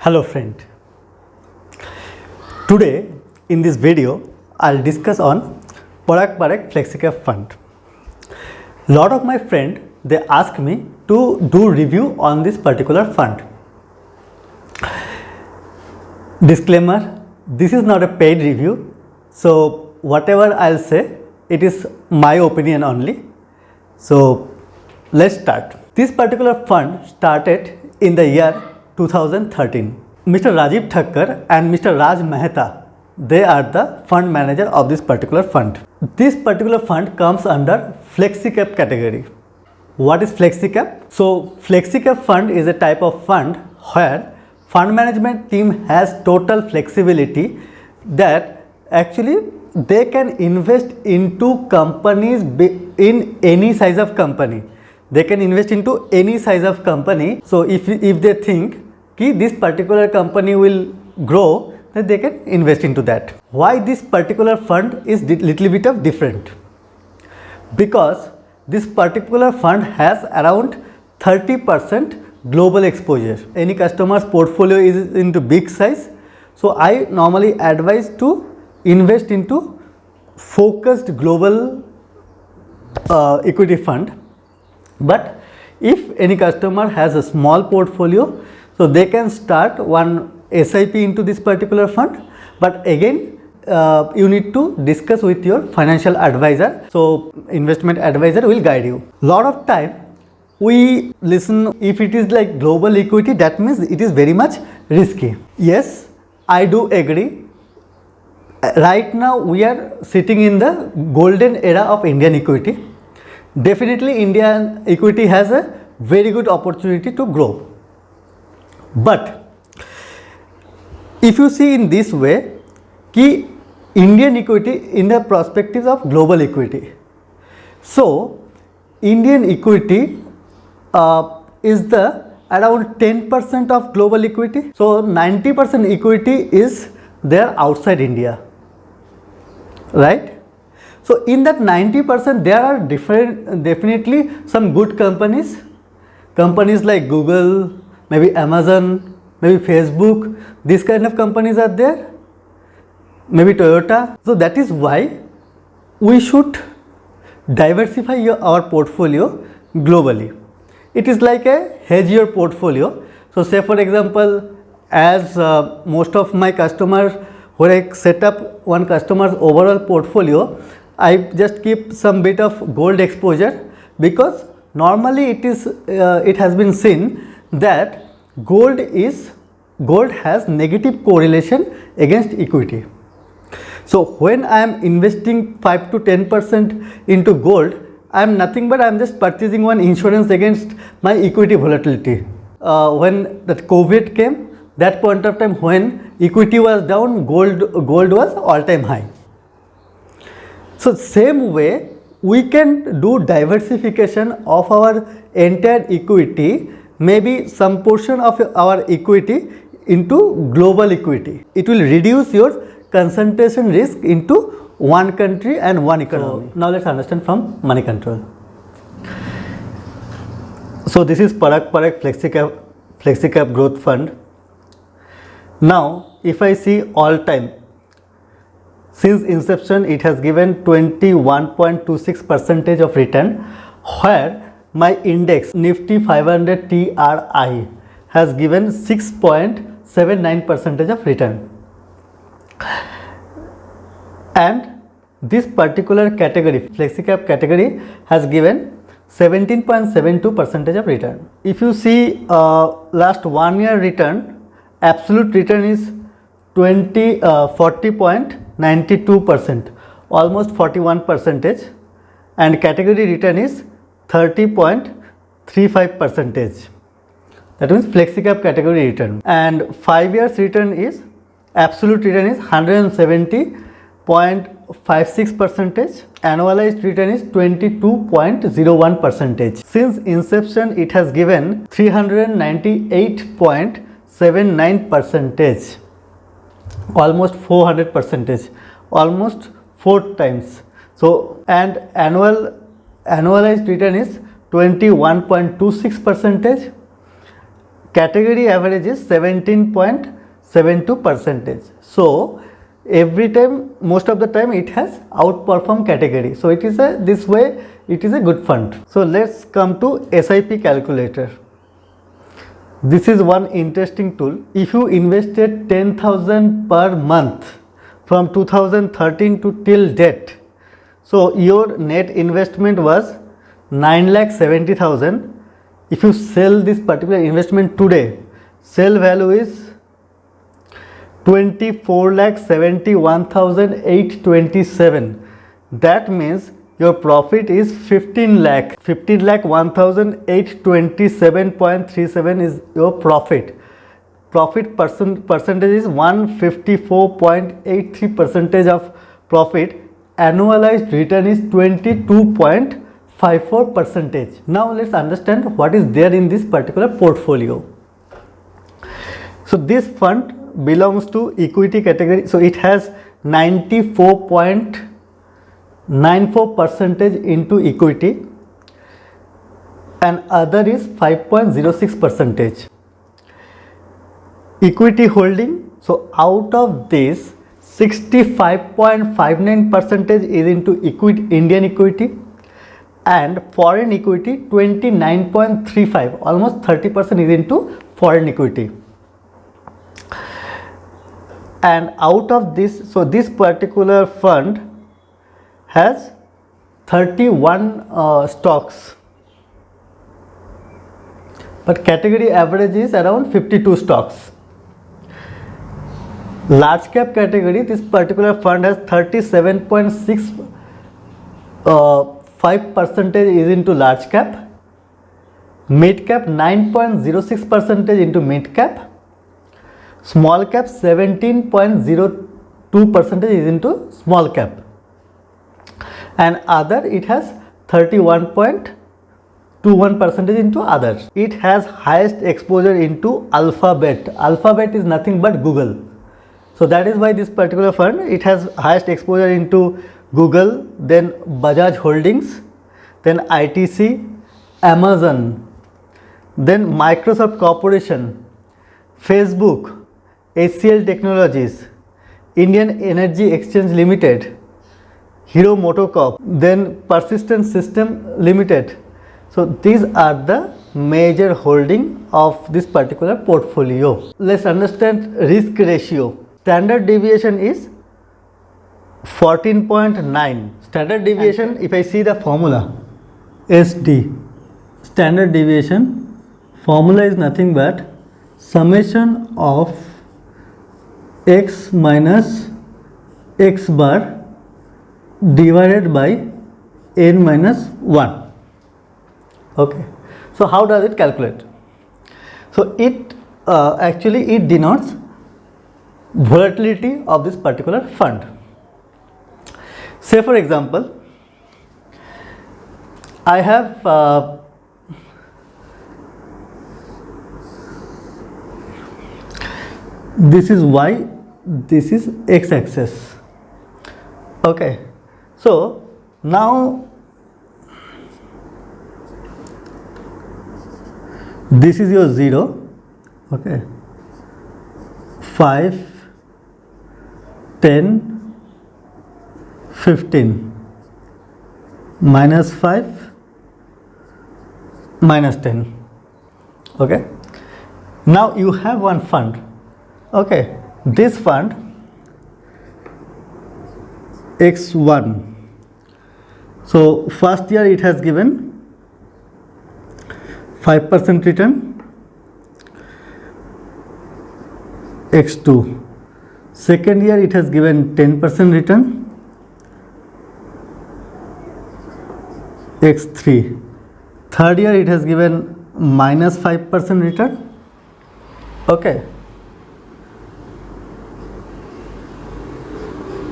Hello friend. Today in this video I'll discuss on Parag Parekh FlexiCap fund. Lot of my friend they ask me to do review on this particular fund. Disclaimer, this is not a paid review, so whatever I'll say it is my opinion only. So let's start. This particular fund started in the year 2013. Mr. Rajiv Thakkar and Mr. Raj Mehta, they are the fund manager of this particular fund. This particular fund comes under FlexiCap category. What is FlexiCap? So FlexiCap fund is a type of fund where fund management team has total flexibility that actually they can invest into companies in any size of company. They can invest into any size of company. So if they think that this particular company will grow, then they can invest into that. Why this particular fund is little bit of different? Because this particular fund has around 30% global exposure. Any customer's portfolio is into big size, so I normally advise to invest into focused global equity fund. But if any customer has a small portfolio, so they can start one SIP into this particular fund. But again, you need to discuss with your financial advisor. So investment advisor will guide you. Lot of time we listen, if it is like global equity, that means it is very much risky. Yes, I do agree. Right now we are sitting in the golden era of Indian equity. Definitely Indian equity has a very good opportunity to grow. But if you see in this way, कि Indian equity in the perspective of global equity. So Indian equity is the around 10% of global equity. So 90% equity is there outside India, right? So in that 90% there are definitely some good companies like Google, maybe Amazon, maybe Facebook, these kind of companies are there, maybe Toyota. So that is why we should diversify our portfolio globally. It is like a hedge your portfolio. So say for example, as most of my customers, when I set up one customer's overall portfolio, I just keep some bit of gold exposure, because normally it has been seen that gold has negative correlation against equity. So when I am investing 5 to 10% into gold, I am nothing but I am just purchasing one insurance against my equity volatility. When that COVID came, that point of time when equity was down, gold was all-time high. So same way we can do diversification of our entire equity, maybe some portion of our equity into global equity. It will reduce your concentration risk into one country and one economy. So now let's understand from money control. So this is Parag Parekh FlexiCap Growth Fund. Now if I see all time, since inception it has given 21.26% of return, where my index Nifty 500 TRI has given 6.79% of return. And this particular category, FlexiCap category, has given 17.72% of return. If you see last 1 year return, absolute return is 40.92%, almost 41%, and category return is 30.35%. That means FlexiCap category return. And 5 years return is, absolute return is 170.56%, annualized return is 22.01%. Since inception it has given 398.79%, almost 400%, almost 4 times. So and annualized return is 21.26%, category average is 17.72 percentage. So every time, most of the time, it has outperformed category. So it is a, this way it is a good fund. So let's come to SIP calculator. This is one interesting tool. If you invested 10,000 per month from 2013 to till date, so your net investment was 9,70,000. If you sell this particular investment today, sell value is 24,71,827. That means your profit is 15 lakh. 1,827.37 is your profit. Profit percentage is 154.83 percentage of profit. Annualized return is 22.54 percentage. Now let's understand what is there in this particular portfolio. So this fund belongs to equity category. So it has 94.94 percentage into equity, and other is 5.06 percentage. Equity holding, so out of this 65.59 percentage is into equity, Indian equity, and foreign equity 29.35, almost 30% is into foreign equity. And out of this, so this particular fund has 31 stocks, but category average is around 52 stocks. Large cap category, this particular fund has 37.65 percentage is into large cap, mid cap 9.06 percentage into mid cap, small cap 17.02 percentage is into small cap, and other it has 31.21 percentage into others. It has highest exposure into Alphabet. Alphabet is nothing but Google. So that is why this particular fund, it has highest exposure into Google, then Bajaj Holdings, then ITC, Amazon, then Microsoft Corporation, Facebook, HCL Technologies, Indian Energy Exchange Limited, Hero MotoCorp, then Persistent System Limited. So these are the major holding of this particular portfolio. Let's understand risk ratio. Standard deviation is 14.9. Standard deviation, if I see the formula, SD, standard deviation formula is nothing but summation of x minus x bar divided by n minus 1. Okay, so how does it calculate? So it actually it denotes volatility of this particular fund. Say for example, I have this is y, this is x axis. Okay, so now this is your 0, okay, 5, 10, 15, minus 5, minus 10. Okay, now you have one fund. Okay, this fund X1, so first year it has given 5% return, X2, second year it has given 10% return, X3, third year it has given minus 5% return. Okay,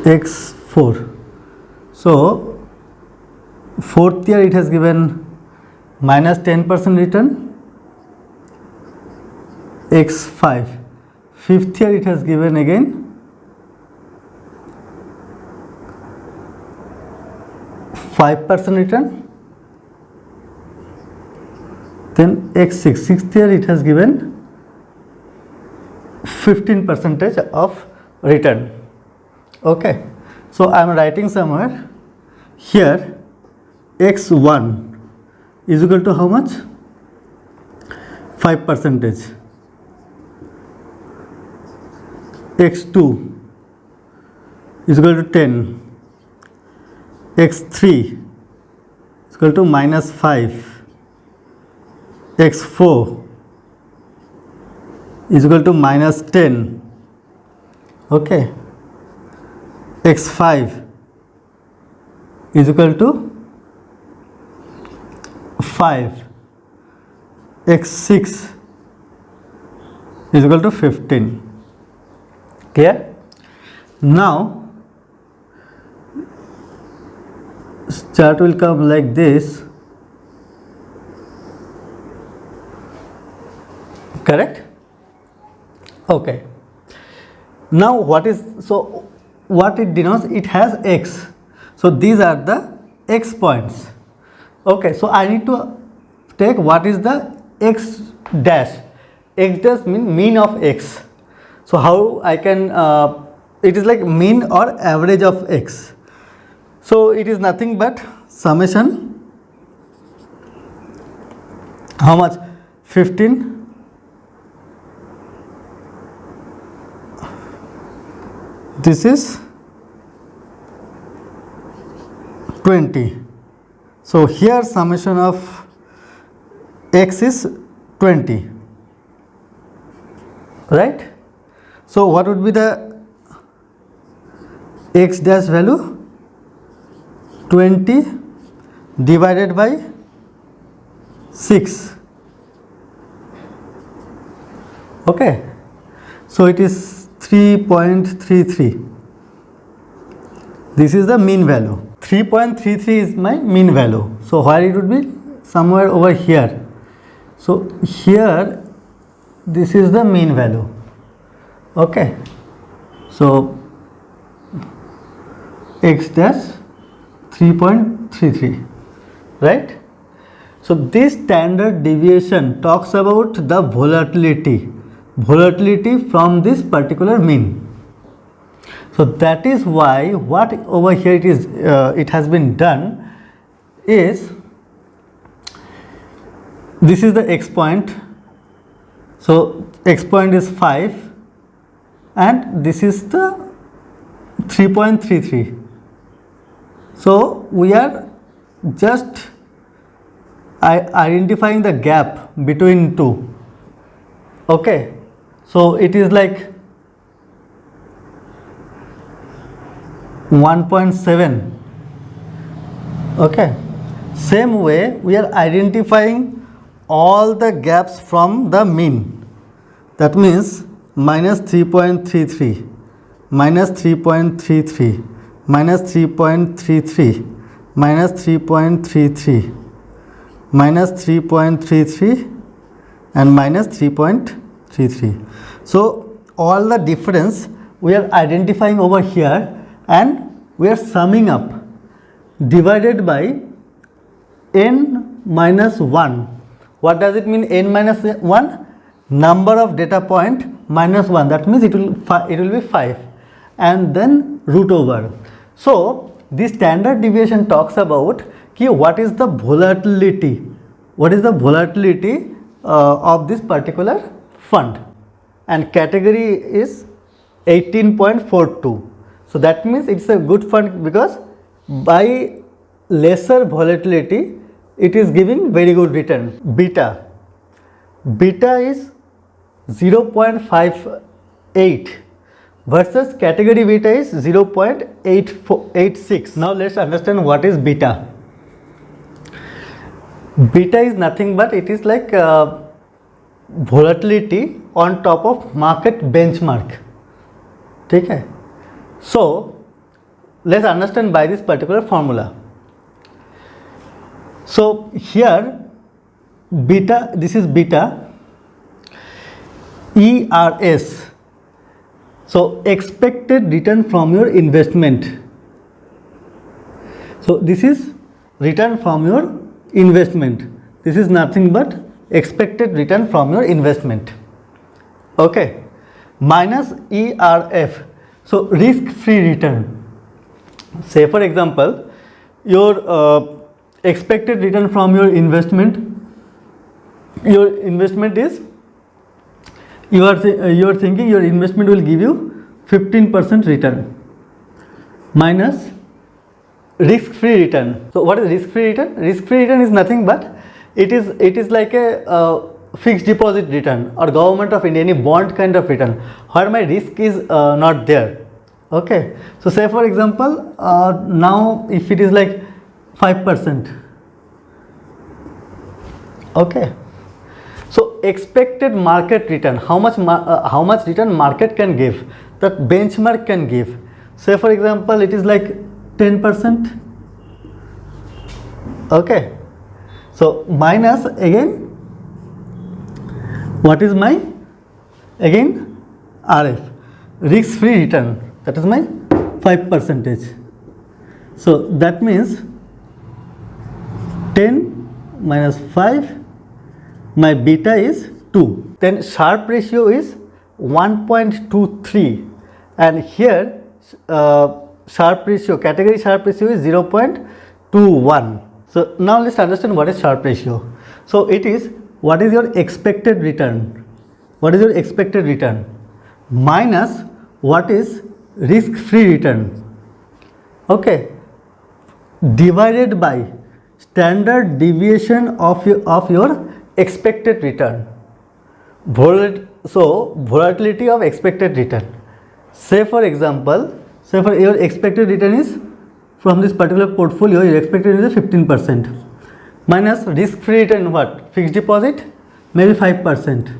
X4, so fourth year it has given minus 10% return, X5, fifth year it has given again 5% return, then X6, sixth year it has given 15% of return. Okay, so I am writing somewhere here x1 is equal to how much? 5%. x2 is equal to 10. x3 is equal to minus 5. x4 is equal to minus 10. Okay, x5 is equal to 5. x6 is equal to 15. Clear? Now chart will come like this. Correct? Okay. Now what it denotes? It has x. So these are the x points. Okay, so I need to take what is the x dash. X dash means mean of x. So how I can, it is like mean or average of x. So it is nothing but summation, how much? 15 this is 20. So here summation of x is 20, right? So what would be the x dash value? 20 divided by 6. Okay, so it is 3.33. This is the mean value. 3.33 is my mean value. So where it would be? Somewhere over here. So here this is the mean value. Okay, so x dash 3.33, right? So this standard deviation talks about the volatility from this particular mean. So that is why what over here it has been done is, this is the x point. So x point is 5 and this is the 3.33. So we are just identifying the gap between two. Okay, so it is like 1.7. Okay, same way we are identifying all the gaps from the mean. That means minus 3.33, minus 3.33, minus 3.33, minus 3.33, minus 3.33 and minus 3.33. So all the difference we are identifying over here and we are summing up, divided by n minus 1. What does it mean, n minus 1? Number of data point minus 1, that means it will be 5, and then root over. So this standard deviation talks about what is the volatility, of this particular fund, and category is 18.42. So that means it's a good fund because by lesser volatility it is giving very good return. Beta is 0.58 versus category beta is 0.86. Now let's understand what is beta. Beta is nothing but it is like volatility on top of market benchmark. Okay. So let's understand by this particular formula. So here beta, this is beta, ERS. So expected return from your investment. So this is return from your investment. This is nothing but expected return from your investment. Okay. minus ERF. So risk-free return. Say for example, your expected return from your investment is, you are thinking your investment will give you 15% return minus risk-free return. So what is risk-free return? Risk-free return is nothing but it is like a fixed deposit return or government of India, any bond kind of return where my risk is not there. Okay, so say for example, now if it is like 5%. Okay, so expected market return, how much return market can give, that benchmark can give. Say for example, it is like 10%. Okay, so minus again, what is my again RF, risk free return, that is my 5%. So that means 10 minus 5, my beta is 2. Then Sharpe ratio is 1.23, and here Sharpe ratio, category Sharpe ratio is 0.21. So now let's understand what is Sharpe ratio. So it is what is your expected return, what is your expected return minus what is risk free return, okay, divided by standard deviation of your expected return. So volatility of expected return. Say for example, say for your expected return is from this particular portfolio, your expected return is 15% minus risk free return, what, fixed deposit maybe 5%.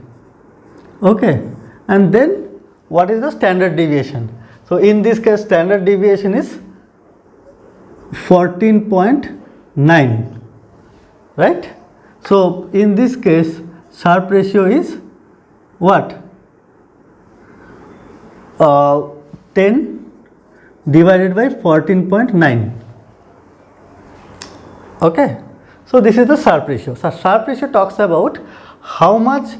Okay, and then what is the standard deviation? So in this case standard deviation is 14.9, right? So in this case Sharpe ratio is what, 10 divided by 14.9. Okay, so this is the Sharpe ratio. So Sharpe ratio talks about how much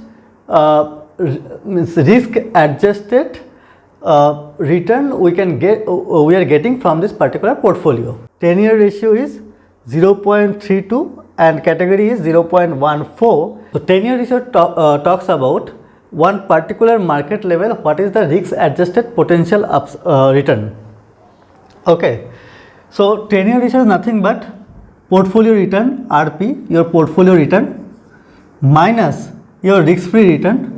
risk adjusted return we are getting from this particular portfolio. 10-year ratio is 0.32 and category is 0.14. So 10-year ratio talks about one particular market level, what is the risk adjusted potential return. Okay, so 10-year ratio is nothing but portfolio return, RP, your portfolio return minus your risk free return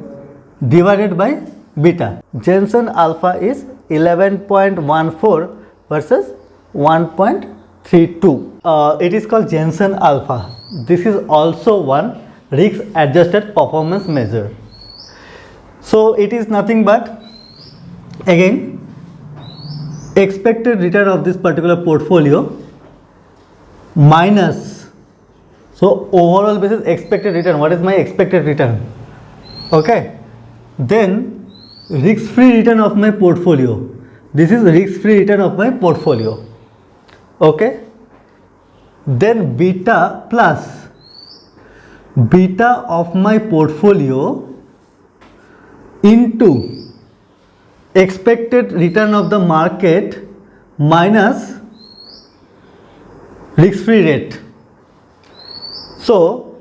divided by beta. Jensen alpha is 11.14 versus 1.32. It is called Jensen alpha. This is also one risk adjusted performance measure. So it is nothing but again expected return of this particular portfolio minus, so overall basis expected return, what is my expected return, okay, then risk free return of my portfolio, this is risk free return of my portfolio, okay, then beta plus beta of my portfolio into expected return of the market minus risk free rate. So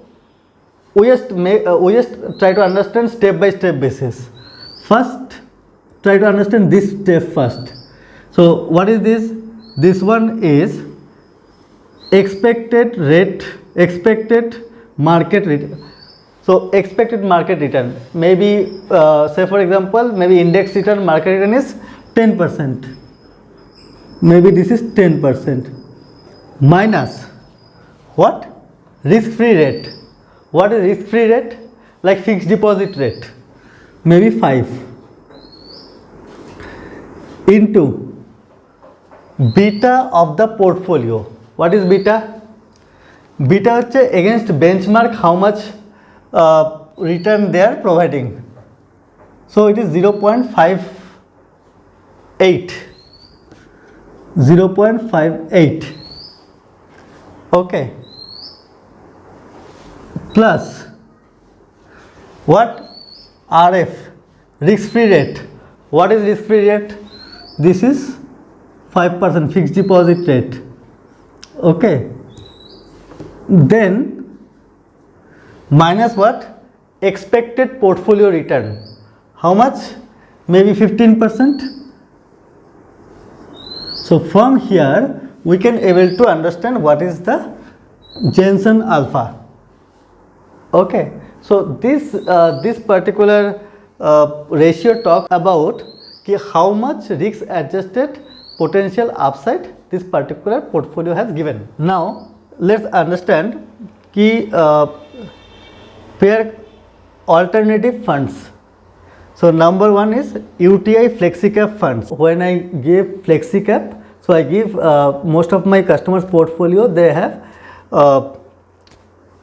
we just try to understand step by step basis. First try to understand this step first. So what is this? This one is expected rate, expected market rate. So expected market return, maybe say for example, maybe index return, market return is 10%, maybe this is 10% minus what, risk free rate. What is risk free rate? Like fixed deposit rate, maybe 5 into beta of the portfolio. What is beta? Beta হচ্ছে against benchmark how much return they are providing. So it is 0.58. Okay, plus what, RF, risk free rate. What is risk-free rate? This is 5% fixed deposit rate. Okay. Then minus what? Expected portfolio return. How much? Maybe 15%. So from here we can able to understand what is the Jensen alpha. Okay. So this particular ratio talk about how much risk adjusted potential upside this particular portfolio has given. Now let's understand where alternative funds. So number one is UTI FlexiCap funds. When I give FlexiCap, so I give most of my customers portfolio, they have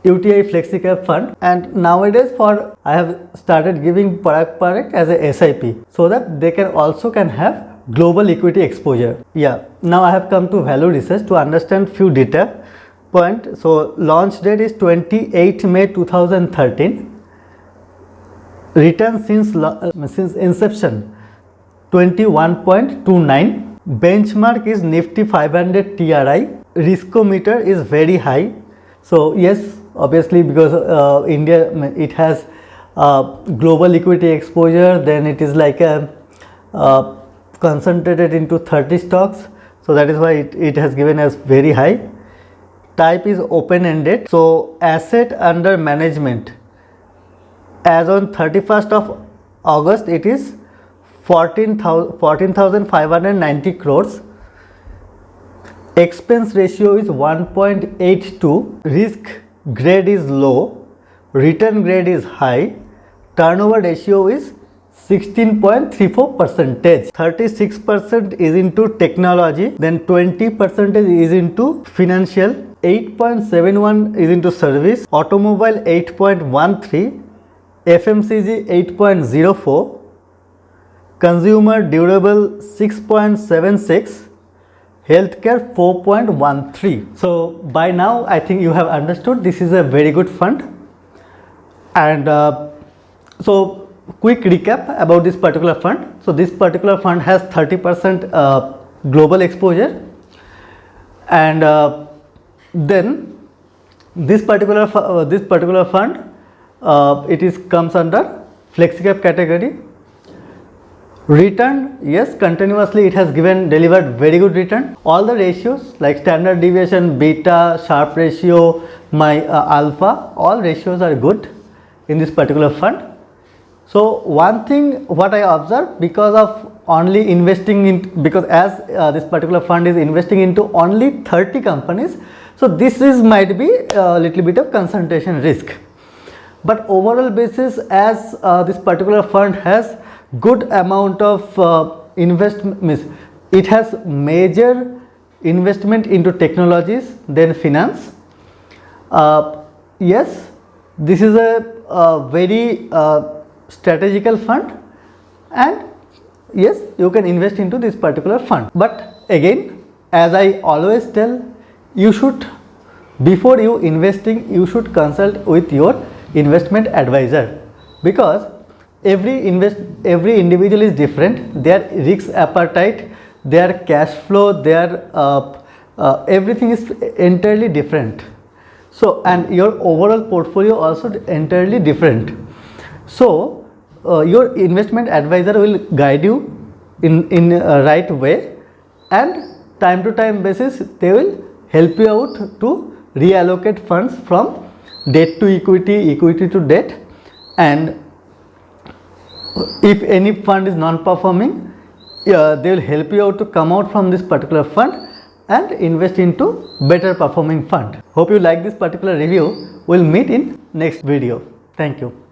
UTI FlexiCap fund, and nowadays I have started giving Parag Parak as a SIP so that they can have global equity exposure. Yeah, now I have come to value research to understand few data point. So launch date is 28 May 2013. Return since inception 21.29. Benchmark is Nifty 500 TRI. Riskometer is very high. So yes, obviously because India, it has global equity exposure, then it is like a concentrated into 30 stocks, so that is why it has given us very high. Type is open-ended. So asset under management as on 31st of August it is 14,590 crores. Expense ratio is 1.82. Risk grade is low. Return grade is high. Turnover ratio is 16.34%. 36% is into technology. Then 20% is into financial. 8.71 is into service. Automobile 8.13. FMCG 8.04. Consumer durable 6.76. Healthcare 4.13. So by now I think you have understood this is a very good fund. And so quick recap about this particular fund. So this particular fund has 30% global exposure, and then this particular fund comes under FlexiCap category. Return, yes, continuously it has delivered very good return. All the ratios like standard deviation, beta, Sharpe ratio, my alpha, all ratios are good in this particular fund. So one thing what I observed, because of only investing in, because as this particular fund is investing into only 30 companies, so this might be a little bit of concentration risk. But overall basis, as this particular fund has good amount of investment, it has major investment into technologies, then finance. Yes, this is a very strategical fund, and yes, you can invest into this particular fund. But again, as I always tell, you should, before you investing, you should consult with your investment advisor, because every individual is different. Their risk appetite, their cash flow, their everything is entirely different. So, and your overall portfolio also entirely different. So your investment advisor will guide you in a right way, and time to time basis they will help you out to reallocate funds from debt to equity, equity to debt, and if any fund is non-performing, they will help you out to come out from this particular fund and invest into better performing fund. Hope you like this particular review. We'll meet in next video. Thank you.